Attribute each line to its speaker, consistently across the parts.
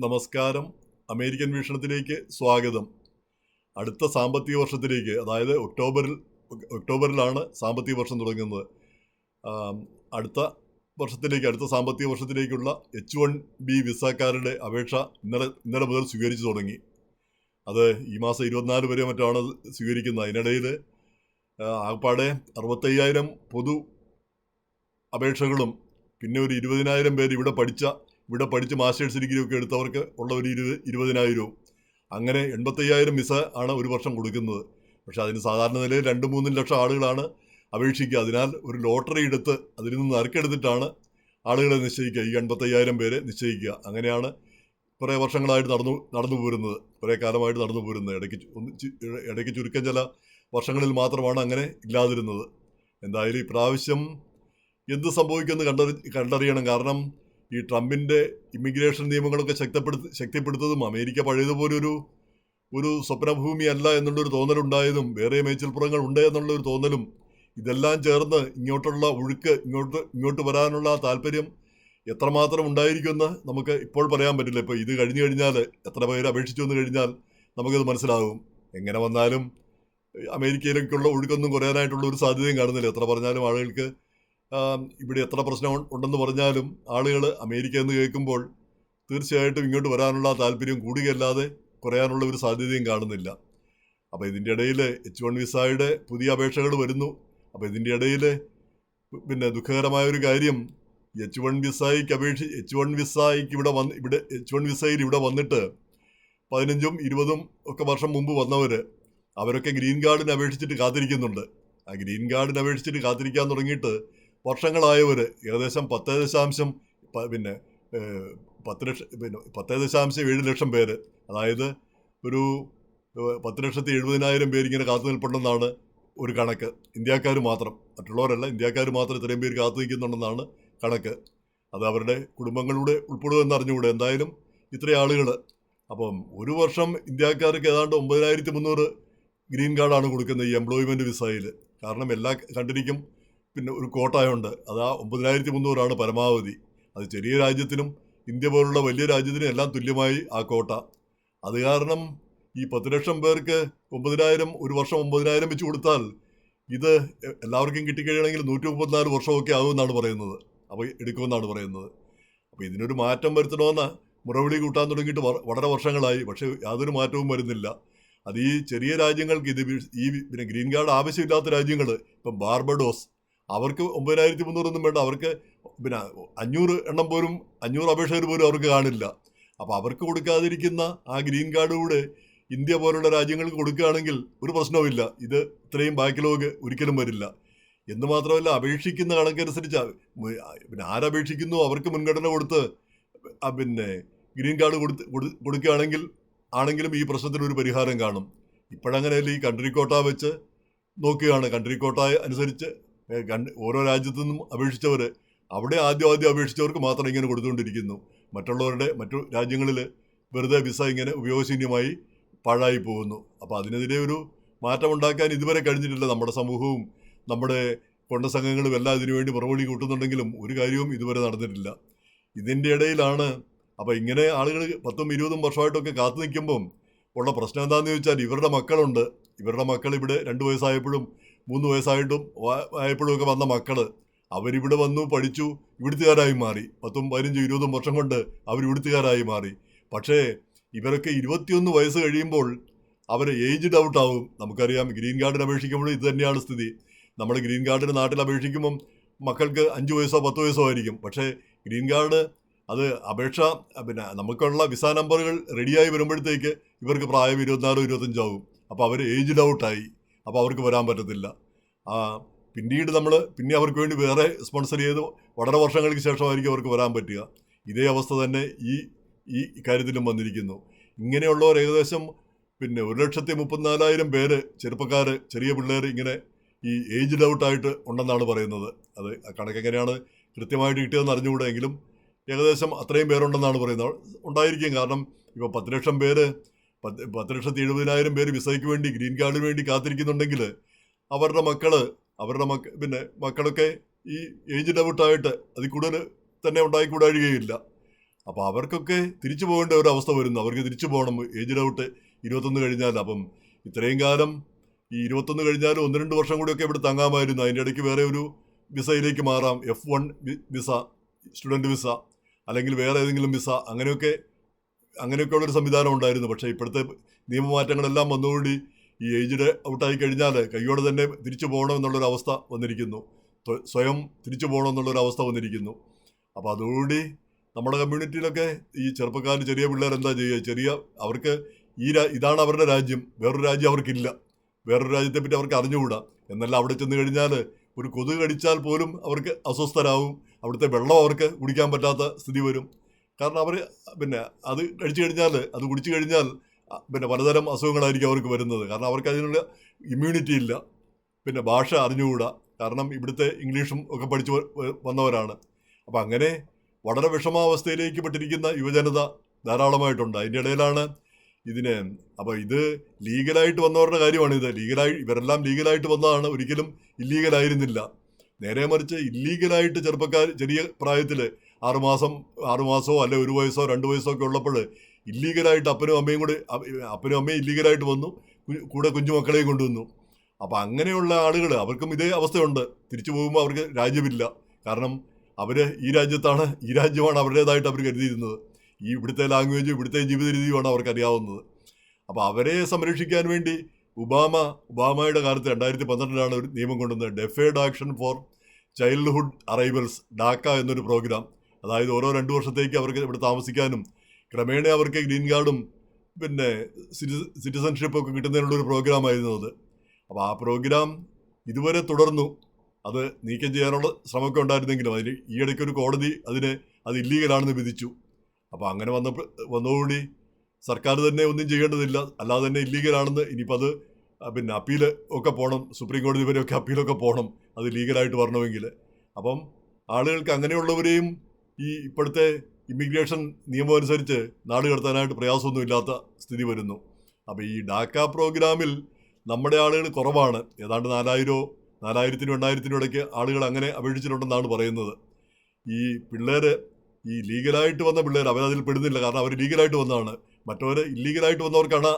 Speaker 1: നമസ്കാരം. അമേരിക്കൻ വീക്ഷണത്തിലേക്ക് സ്വാഗതം. അടുത്ത സാമ്പത്തിക വർഷത്തിലേക്ക്, അതായത് ഒക്ടോബറിലാണ് സാമ്പത്തിക വർഷം തുടങ്ങുന്നത്. അടുത്ത സാമ്പത്തിക വർഷത്തിലേക്കുള്ള H1B വിസക്കാരുടെ അപേക്ഷ ഇന്നലെ മുതൽ സ്വീകരിച്ചു തുടങ്ങി. അത് ഈ മാസം 24 വരെ മറ്റാണ് സ്വീകരിക്കുന്നത്. അതിനിടയിൽ ആകപ്പാടെ 65,000 പൊതു അപേക്ഷകളും പിന്നെ ഒരു 20,000 പേര് ഇവിടെ പഠിച്ച് മാസ്റ്റേഴ്സ് ഡിഗ്രി ഒക്കെ എടുത്തവർക്ക് ഉള്ള ഒരു 20,000. അങ്ങനെ 85,000 വിസ ആണ് ഒരു വർഷം കൊടുക്കുന്നത്. പക്ഷെ അതിന് സാധാരണ നിലയിൽ 2-3 ലക്ഷം ആളുകളാണ് അപേക്ഷിക്കുക. അതിനാൽ ഒരു ലോട്ടറി എടുത്ത് അതിൽ നിന്ന് നറുക്കെടുത്തിട്ടാണ് ആളുകളെ നിശ്ചയിക്കുക, ഈ 85,000 പേരെ നിശ്ചയിക്കുക. അങ്ങനെയാണ് കുറേ വർഷങ്ങളായിട്ട് നടന്നു പോരുന്നത്, കുറേ കാലമായിട്ട് നടന്നു പോരുന്നത്. ഇടയ്ക്ക് ചുരുക്കം ചില വർഷങ്ങളിൽ മാത്രമാണ് അങ്ങനെ ഇല്ലാതിരുന്നത്. എന്തായാലും ഇപ്രാവശ്യം എന്ത് സംഭവിക്കുമെന്ന് കണ്ടറിയണം. കാരണം ഈ ട്രംപിൻ്റെ ഇമിഗ്രേഷൻ നിയമങ്ങളൊക്കെ ശക്തിപ്പെടുത്തതും അമേരിക്ക പഴയതുപോലെ ഒരു സ്വപ്നഭൂമിയല്ല എന്നുള്ളൊരു തോന്നലുണ്ടായതും വേറെ മേച്ചിൽപ്പുറങ്ങൾ ഉണ്ട് എന്നുള്ളൊരു തോന്നലും ഇതെല്ലാം ചേർന്ന് ഇങ്ങോട്ടുള്ള ഒഴുക്ക്, ഇങ്ങോട്ട് വരാനുള്ള താല്പര്യം എത്രമാത്രം ഉണ്ടായിരിക്കുമെന്ന് നമുക്ക് ഇപ്പോൾ പറയാൻ പറ്റില്ല. ഇപ്പോൾ ഇത് കഴിഞ്ഞു കഴിഞ്ഞാൽ, എത്ര പേര് അപേക്ഷിച്ചു വന്നു കഴിഞ്ഞാൽ നമുക്കത് മനസ്സിലാകും. എങ്ങനെ വന്നാലും അമേരിക്കയിലേക്കുള്ള ഒഴുക്കൊന്നും കുറയാനായിട്ടുള്ള ഒരു സാധ്യതയും കാണുന്നില്ല. എത്ര പറഞ്ഞാലും ആളുകൾക്ക് ഇവിടെ എത്ര പ്രശ്നം ഉണ്ടെന്ന് പറഞ്ഞാലും ആളുകൾ അമേരിക്ക എന്ന് കേൾക്കുമ്പോൾ തീർച്ചയായിട്ടും ഇങ്ങോട്ട് വരാനുള്ള താല്പര്യം കൂടുകയല്ലാതെ കുറയാനുള്ള ഒരു സാധ്യതയും കാണുന്നില്ല. അപ്പോൾ ഇതിൻ്റെ ഇടയിൽ H1 വിസയുടെ പുതിയ അപേക്ഷകൾ വരുന്നു. അപ്പോൾ ഇതിൻ്റെ ഇടയിൽ പിന്നെ ദുഃഖകരമായൊരു കാര്യം, H1 വിസയിൽ ഇവിടെ വന്നിട്ട് 15ഉം 20ഉം ഒക്കെ വർഷം മുമ്പ് വന്നവർ, അവരൊക്കെ ഗ്രീൻ കാർഡിന് അപേക്ഷിച്ചിട്ട് കാത്തിരിക്കുന്നുണ്ട്. ആ ഗ്രീൻ കാർഡിന് അപേക്ഷിച്ചിട്ട് കാത്തിരിക്കാൻ തുടങ്ങിയിട്ട് വർഷങ്ങളായവർ ഏകദേശം 10.7 ലക്ഷം പേര്, അതായത് ഒരു 10,70,000 പേര് ഇങ്ങനെ കാത്തു നിൽപ്പുണ്ടെന്നാണ് ഒരു കണക്ക്. ഇന്ത്യക്കാർ മാത്രം, മറ്റുള്ളവരല്ല, ഇന്ത്യക്കാർ മാത്രം ഇത്രയും പേര് കാത്തു നിൽക്കുന്നുണ്ടെന്നാണ് കണക്ക്. അത് അവരുടെ കുടുംബങ്ങളുടെ ഉൾപ്പെടുമെന്ന് അറിഞ്ഞുകൂടെ. എന്തായാലും ഇത്രയും ആളുകൾ. അപ്പം ഒരു വർഷം ഇന്ത്യക്കാർക്ക് ഏതാണ്ട് 9,300 ഗ്രീൻ കാർഡാണ് കൊടുക്കുന്നത് ഈ എംപ്ലോയ്മെൻറ്റ് വിസയിൽ. കാരണം എല്ലാ കൺട്രിക്കും പിന്നെ ഒരു കോട്ടയുണ്ട്. അത് ആ 9,300 പരമാവധി. അത് ചെറിയ രാജ്യത്തിനും ഇന്ത്യ പോലുള്ള വലിയ രാജ്യത്തിനും എല്ലാം തുല്യമായി ആ കോട്ട. അത് കാരണം ഈ 10 ലക്ഷം പേർക്ക് 9,000 ഒരു വർഷം 9,000 വെച്ച് കൊടുത്താൽ ഇത് എല്ലാവർക്കും കിട്ടിക്കഴിയണമെങ്കിൽ 134 വർഷമൊക്കെ ആകുമെന്നാണ് പറയുന്നത്. അപ്പോൾ എടുക്കുമെന്നാണ് പറയുന്നത്. അപ്പോൾ ഇതിനൊരു മാറ്റം വരുത്തണമെന്ന് മുറവിളി കൂട്ടാൻ തുടങ്ങിയിട്ട് വളരെ വർഷങ്ങളായി. പക്ഷേ യാതൊരു മാറ്റവും വരുന്നില്ല. അത് ഈ ചെറിയ രാജ്യങ്ങൾക്ക് പിന്നെ ഗ്രീൻ കാർഡ് ആവശ്യമില്ലാത്ത രാജ്യങ്ങൾ, ഇപ്പം ബാർബഡോസ്, അവർക്ക് 9,300 വേണ്ട. അവർക്ക് പിന്നെ 500 എണ്ണം പോലും, 500 അപേക്ഷകർ പോലും അവർക്ക് കാണില്ല. അപ്പോൾ അവർക്ക് കൊടുക്കാതിരിക്കുന്ന ആ ഗ്രീൻ കാർഡ് കൂടെ ഇന്ത്യ പോലുള്ള രാജ്യങ്ങൾക്ക് കൊടുക്കുകയാണെങ്കിൽ ഒരു പ്രശ്നവുമില്ല. ഇത് ഇത്രയും ബാക്കിലോഗ് ഒരിക്കലും വരില്ല. എന്ന് മാത്രമല്ല, അപേക്ഷിക്കുന്ന കണക്കനുസരിച്ച് പിന്നെ ആരപേക്ഷിക്കുന്നു അവർക്ക് മുൻഗണന കൊടുത്ത് പിന്നെ ഗ്രീൻ കാർഡ് കൊടുക്കുകയാണെങ്കിലും ഈ പ്രശ്നത്തിനൊരു പരിഹാരം കാണും. ഇപ്പോഴങ്ങനെയല്ല. ഈ കൺട്രി കോട്ട വെച്ച് നോക്കുകയാണ്. കൺട്രി കോട്ട അനുസരിച്ച് ഓരോ രാജ്യത്തു നിന്നും അപേക്ഷിച്ചവർ അവിടെ ആദ്യം അപേക്ഷിച്ചവർക്ക് മാത്രം ഇങ്ങനെ കൊടുത്തുകൊണ്ടിരിക്കുന്നു. മറ്റു രാജ്യങ്ങളിൽ വെറുതെ വിസ ഇങ്ങനെ ഉപയോഗശൂന്യമായി പാഴായി പോകുന്നു. അപ്പോൾ അതിനെതിരെ ഒരു മാറ്റമുണ്ടാക്കാൻ ഇതുവരെ കഴിഞ്ഞിട്ടില്ല. നമ്മുടെ സമൂഹവും നമ്മുടെ കൊണ്ടസംഘങ്ങളും എല്ലാം ഇതിനുവേണ്ടി പുറവഴി കൂട്ടുന്നുണ്ടെങ്കിലും ഒരു കാര്യവും ഇതുവരെ നടന്നിട്ടില്ല. ഇതിൻ്റെ ഇടയിലാണ് അപ്പോൾ ഇങ്ങനെ ആളുകൾ 10ഉം 20ഉം വർഷമായിട്ടൊക്കെ കാത്തു നിൽക്കുമ്പം ഉള്ള പ്രശ്നം എന്താണെന്ന് ചോദിച്ചാൽ, ഇവരുടെ മക്കളുണ്ട്. ഇവരുടെ മക്കൾ ഇവിടെ 2 വയസ്സായപ്പോഴും 3 വയസ്സായിട്ടും ആയപ്പോഴും ഒക്കെ വന്ന മക്കൾ, അവരിവിടെ വന്നു പഠിച്ചു, ഇവിടുത്തുകാരായി മാറി. 10ഉം 15ഉം 20ഉം വർഷം കൊണ്ട് അവർ ഇവിടുത്തുകാരായി മാറി. പക്ഷേ ഇവരൊക്കെ 21 വയസ്സ് കഴിയുമ്പോൾ അവർ ഏജ്ഡ് ഔട്ട് ആവും. നമുക്കറിയാം, ഗ്രീൻ കാർഡിന് അപേക്ഷിക്കുമ്പോൾ ഇത് തന്നെയാണ് സ്ഥിതി. നമ്മൾ ഗ്രീൻ കാർഡിന് നാട്ടിൽ അപേക്ഷിക്കുമ്പം മക്കൾക്ക് 5 വയസ്സോ 10 വയസ്സോ ആയിരിക്കും. പക്ഷേ ഗ്രീൻ കാർഡ് അത് അപേക്ഷ പിന്നെ നമുക്കുള്ള വിസ നമ്പറുകൾ റെഡിയായി വരുമ്പോഴത്തേക്ക് ഇവർക്ക് പ്രായം 24-25 ആവും. അപ്പോൾ അവർ ഏജ്ഡ് ഔട്ടായി. അപ്പോൾ അവർക്ക് വരാൻ പറ്റത്തില്ല. പിന്നെ അവർക്ക് വേണ്ടി വേറെ സ്പോൺസർ ചെയ്ത് വളരെ വർഷങ്ങൾക്ക് ശേഷമായിരിക്കും അവർക്ക് വരാൻ പറ്റുക. ഇതേ അവസ്ഥ തന്നെ ഈ കാര്യത്തിലും വന്നിരിക്കുന്നു. ഇങ്ങനെയുള്ളവർ ഏകദേശം പിന്നെ 1,34,000 പേര്, ചെറുപ്പക്കാർ, ചെറിയ പിള്ളേർ ഇങ്ങനെ ഈ ഏജ്ഡ് ഔട്ടായിട്ട് ഉണ്ടെന്നാണ് പറയുന്നത്. അത് കണക്കെങ്ങനെയാണ് കൃത്യമായിട്ട് കിട്ടിയതെന്ന് അറിഞ്ഞുകൂടെങ്കിലും ഏകദേശം അത്രയും പേരുണ്ടെന്നാണ് പറയുന്നത്. ഉണ്ടായിരിക്കും. കാരണം ഇപ്പോൾ 10 ലക്ഷം പേര്, 10,70,000 പേര് വിസയ്ക്ക് വേണ്ടി, ഗ്രീൻ കാർഡിന് വേണ്ടി കാത്തിരിക്കുന്നുണ്ടെങ്കിൽ അവരുടെ മക്കളൊക്കെ ഈ ഏജ്ഡ് ഔട്ടായിട്ട് അതിൽ കൂടുതൽ തന്നെ ഉണ്ടായിക്കൂടാഴുകയില്ല. അപ്പോൾ അവർക്കൊക്കെ തിരിച്ചു പോകേണ്ട ഒരു അവസ്ഥ വരുന്നു. അവർക്ക് തിരിച്ചു പോകണം ഏജ് ഔട്ട് 21 കഴിഞ്ഞാൽ. അപ്പം ഇത്രയും കാലം ഈ 21 കഴിഞ്ഞാലും 1-2 വർഷം കൂടിയൊക്കെ ഇവിടെ തങ്ങാമായിരുന്നു. അതിൻ്റെ ഇടയ്ക്ക് വേറെ ഒരു വിസയിലേക്ക് മാറാം, F1 വിസ, സ്റ്റുഡൻറ്റ് വിസ, അല്ലെങ്കിൽ വേറെ ഏതെങ്കിലും വിസ, അങ്ങനെയൊക്കെയുള്ളൊരു സംവിധാനം ഉണ്ടായിരുന്നു. പക്ഷേ ഇപ്പോഴത്തെ നിയമമാറ്റങ്ങളെല്ലാം വന്നുകൂടി ഈ ഏജ്ഡ് ഔട്ടായി കഴിഞ്ഞാൽ കൈയോടെ തന്നെ തിരിച്ചു പോകണം എന്നുള്ളൊരു അവസ്ഥ വന്നിരിക്കുന്നു. സ്വയം തിരിച്ചു പോകണം എന്നുള്ളൊരു അവസ്ഥ വന്നിരിക്കുന്നു. അപ്പോൾ അതുകൂടി നമ്മുടെ കമ്മ്യൂണിറ്റിയിലൊക്കെ ഈ ചെറുപ്പക്കാർ, ചെറിയ പിള്ളേർ എന്താ ചെയ്യുക? അവർക്ക് ഇതാണ് അവരുടെ രാജ്യം, വേറൊരു രാജ്യം അവർക്കില്ല, വേറൊരു രാജ്യത്തെപ്പറ്റി അവർക്ക് അറിഞ്ഞുകൂടാ. എന്നല്ല അവിടെ ചെന്ന് കഴിഞ്ഞാൽ ഒരു കൊതുക് കടിച്ചാൽ പോലും അവർക്ക് അസ്വസ്ഥരാകും. അവിടുത്തെ വെള്ളം അവർക്ക് കുടിക്കാൻ പറ്റാത്ത സ്ഥിതി വരും. കാരണം അവർ അത് കഴിച്ചു കഴിഞ്ഞാൽ, അത് കുടിച്ചു കഴിഞ്ഞാൽ പലതരം അസുഖങ്ങളായിരിക്കും അവർക്ക് വരുന്നത്. കാരണം അവർക്ക് അതിനുള്ള ഇമ്മ്യൂണിറ്റി ഇല്ല. ഭാഷ അറിഞ്ഞുകൂടാ, കാരണം ഇവിടുത്തെ ഇംഗ്ലീഷും ഒക്കെ പഠിച്ചു വന്നവരാണ്. അപ്പം അങ്ങനെ വളരെ വിഷമാവസ്ഥയിലേക്ക് പെട്ടിരിക്കുന്ന യുവജനത ധാരാളമായിട്ടുണ്ട്. അതിൻ്റെ ഇടയിലാണ് അപ്പോൾ ഇത് ലീഗലായിട്ട് വന്നവരുടെ കാര്യമാണിത്. ഇവരെല്ലാം ലീഗലായിട്ട് വന്നതാണ്, ഒരിക്കലും ഇല്ലീഗലായിരുന്നില്ല. നേരെ മറിച്ച് ഇല്ലീഗലായിട്ട് ചെറുപ്പക്കാർ ചെറിയ പ്രായത്തിൽ 6 മാസമോ അല്ലെ 1 വയസ്സോ 2 വയസ്സോ ഒക്കെ ഉള്ളപ്പോൾ ഇല്ലീഗലായിട്ട് അപ്പനും അമ്മയും ഇല്ലീഗലായിട്ട് വന്നു, കൂടെ കുഞ്ഞുമക്കളെയും കൊണ്ടുവന്നു. അപ്പോൾ അങ്ങനെയുള്ള ആളുകൾ, അവർക്കും ഇതേ അവസ്ഥയുണ്ട്. തിരിച്ചു പോകുമ്പോൾ അവർക്ക് രാജ്യമില്ല. കാരണം അവർ ഈ രാജ്യമാണ് അവരുടേതായിട്ട് അവർ കരുതിയിരുന്നത്. ഇവിടുത്തെ ലാംഗ്വേജും ഇവിടുത്തെ ജീവിത രീതിയുമാണ് അവർക്ക് അറിയാവുന്നത്. അപ്പോൾ അവരെ സംരക്ഷിക്കാൻ വേണ്ടി ഒബാമയുടെ കാലത്ത് 2012 ഒരു നിയമം കൊണ്ടുവന്നത്, deferred action for childhood arrivals, DACA എന്നൊരു പ്രോഗ്രാം. അതായത് ഓരോ 2 വർഷത്തേക്ക് അവർക്ക് ഇവിടെ താമസിക്കാനും ക്രമേണ അവർക്ക് ഗ്രീൻ കാർഡും സിറ്റിസൺഷിപ്പൊക്കെ കിട്ടുന്നതിനുള്ളൊരു പ്രോഗ്രാമായിരുന്നു അത്. അപ്പോൾ ആ പ്രോഗ്രാം ഇതുവരെ തുടർന്നു. അത് നീക്കം ചെയ്യാനുള്ള ശ്രമമൊക്കെ ഉണ്ടായിരുന്നെങ്കിലും ഈയിടയ്ക്കൊരു കോടതി അത് ഇല്ലീഗലാണെന്ന് വിധിച്ചു. അപ്പോൾ അങ്ങനെ വന്നതോടുകൂടി സർക്കാർ തന്നെ ഒന്നും ചെയ്യേണ്ടതില്ല, അല്ലാതെ തന്നെ ഇല്ലീഗലാണെന്ന്. ഇനിയിപ്പോൾ അത് അപ്പീൽ ഒക്കെ പോകണം, സുപ്രീം കോടതി വരെയൊക്കെ അപ്പീലൊക്കെ പോകണം അത് ലീഗലായിട്ട് വരണമെങ്കിൽ. അപ്പം ആളുകൾക്ക് അങ്ങനെയുള്ളവരെയും ഈ ഇപ്പോഴത്തെ ഇമിഗ്രേഷൻ നിയമം അനുസരിച്ച് നാട് കടത്താനായിട്ട് പ്രയാസമൊന്നുമില്ലാത്ത സ്ഥിതി വരുന്നു. അപ്പോൾ ഈ ഡാക്ക പ്രോഗ്രാമിൽ നമ്മുടെ ആളുകൾ കുറവാണ്. ഏതാണ്ട് 4000-നും 8000-നും ഇടയ്ക്ക് ആളുകൾ അങ്ങനെ അപേക്ഷിച്ചിട്ടുണ്ടെന്നാണ് പറയുന്നത്. ഈ പിള്ളേർ, ഈ ലീഗലായിട്ട് വന്ന പിള്ളേർ, അവരതിൽ പെടുന്നില്ല. കാരണം അവർ ലീഗലായിട്ട് വന്നതാണ്. മറ്റവർ ഇല്ലീഗലായിട്ട് വന്നവർക്കാണ്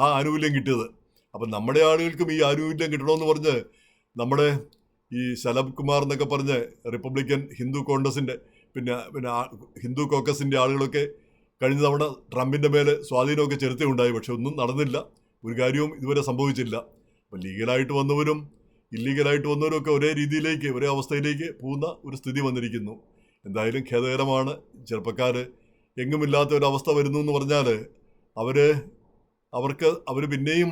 Speaker 1: ആ ആനുകൂല്യം കിട്ടിയത്. അപ്പം നമ്മുടെ ആളുകൾക്കും ഈ ആനുകൂല്യം കിട്ടണമെന്ന് പറഞ്ഞ് നമ്മുടെ ഈ ശലഭ് കുമാർ എന്നൊക്കെ പറഞ്ഞ് റിപ്പബ്ലിക്കൻ ഹിന്ദു കോൺഗ്രസിൻ്റെ ഹിന്ദു കോക്കസിൻ്റെ ആളുകളൊക്കെ കഴിഞ്ഞ തവണ ട്രംപിൻ്റെ മേലെ സ്വാധീനമൊക്കെ ചെലുത്തുകയുണ്ടായി. പക്ഷെ ഒന്നും നടന്നില്ല, ഒരു കാര്യവും ഇതുവരെ സംഭവിച്ചില്ല. അപ്പം ലീഗലായിട്ട് വന്നവരും ഇല്ലീഗലായിട്ട് വന്നവരും ഒക്കെ ഒരേ അവസ്ഥയിലേക്ക് പോകുന്ന ഒരു സ്ഥിതി വന്നിരിക്കുന്നു. എന്തായാലും ഖേദകരമാണ്. ചെറുപ്പക്കാർ എങ്ങുമില്ലാത്ത ഒരവസ്ഥ വരുന്നു എന്ന് പറഞ്ഞാൽ അവർ പിന്നെയും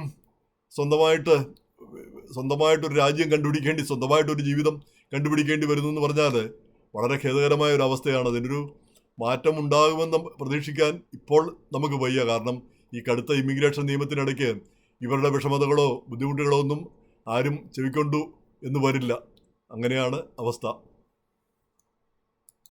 Speaker 1: സ്വന്തമായിട്ടൊരു രാജ്യം കണ്ടുപിടിക്കേണ്ടി, സ്വന്തമായിട്ടൊരു ജീവിതം കണ്ടുപിടിക്കേണ്ടി വരുന്നു എന്ന് പറഞ്ഞാൽ വളരെ ഖേദകരമായ ഒരു അവസ്ഥയാണ്. അതിനൊരു മാറ്റം ഉണ്ടാകുമെന്ന് പ്രതീക്ഷിക്കാൻ ഇപ്പോൾ നമുക്ക് വയ്യ. കാരണം ഈ കടുത്ത ഇമിഗ്രേഷൻ നിയമത്തിനിടയ്ക്ക് ഇവരുടെ വിഷമതകളോ ബുദ്ധിമുട്ടുകളോ ഒന്നും ആരും ചെവിക്കൊണ്ടു എന്ന് വരില്ല. അങ്ങനെയാണ് അവസ്ഥ.